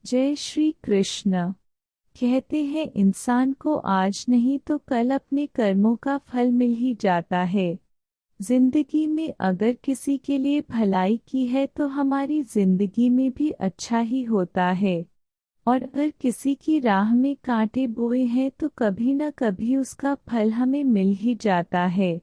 जय श्री कृष्ण। कहते हैं इंसान को आज नहीं तो कल अपने कर्मों का फल मिल ही जाता है। जिंदगी में अगर किसी के लिए भलाई की है तो हमारी जिंदगी में भी अच्छा ही होता है, और अगर किसी की राह में कांटे बोए हैं तो कभी न कभी उसका फल हमें मिल ही जाता है।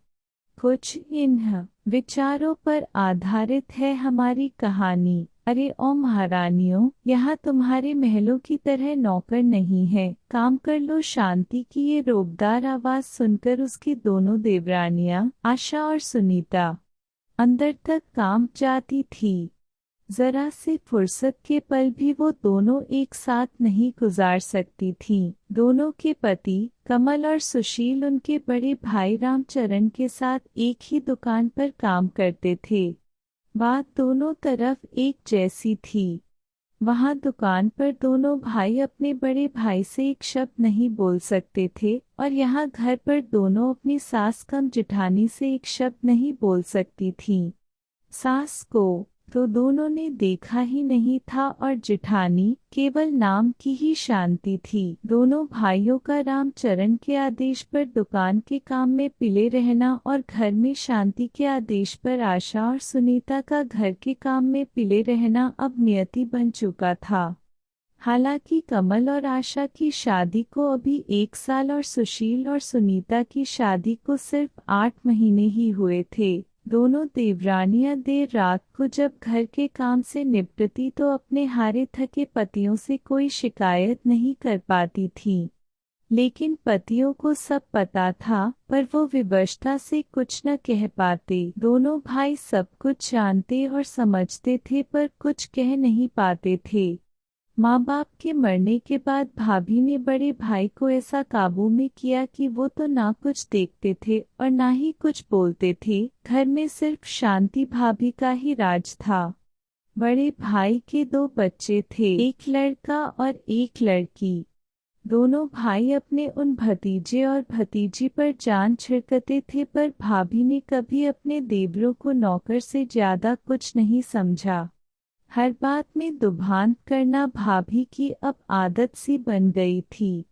कुछ इन विचारों पर आधारित है हमारी कहानी। अरे ओ महारानियों, यहाँ तुम्हारे महलों की तरह नौकर नहीं है, काम कर लो शांति की। ये रोबदार आवाज सुनकर उसकी दोनों देवरानियां आशा और सुनीता अंदर तक कांप जाती थी। जरा से फुर्सत के पल भी वो दोनों एक साथ नहीं गुजार सकती थीं। दोनों के पति कमल और सुशील उनके बड़े भाई रामचरण के साथ एक ही दुकान पर काम करते थे। बात दोनों तरफ एक जैसी थी। वहां दुकान पर दोनों भाई अपने बड़े भाई से एक शब्द नहीं बोल सकते थे, और यहाँ घर पर दोनों अपनी सास कम जेठानी से एक शब्द नहीं बोल सकती थीं। सास को तो दोनों ने देखा ही नहीं था, और जेठानी केवल नाम की ही शांति थी। दोनों भाइयों का रामचरण के आदेश पर दुकान के काम में पिले रहना और घर में शांति के आदेश पर आशा और सुनीता का घर के काम में पिले रहना अब नियति बन चुका था। हालांकि कमल और आशा की शादी को अभी 1 साल और सुशील और सुनीता की शादी को सिर्फ 8 महीने ही हुए थे। दोनों देवरानियां देर रात को जब घर के काम से निपटती तो अपने हारे थके पतियों से कोई शिकायत नहीं कर पाती थीं। लेकिन पतियों को सब पता था, पर वो विवशता से कुछ न कह पाते। दोनों भाई सब कुछ जानते और समझते थे पर कुछ कह नहीं पाते थे। माँ बाप के मरने के बाद भाभी ने बड़े भाई को ऐसा काबू में किया कि वो तो ना कुछ देखते थे और ना ही कुछ बोलते थे। घर में सिर्फ शांति भाभी का ही राज था। बड़े भाई के 2 बच्चे थे, एक लड़का और एक लड़की। दोनों भाई अपने उन भतीजे और भतीजी पर जान छिड़कते थे, पर भाभी ने कभी अपने देवरों को नौकर से ज्यादा कुछ नहीं समझा। हर बात में दुभान करना भाभी की अब आदत सी बन गई थी।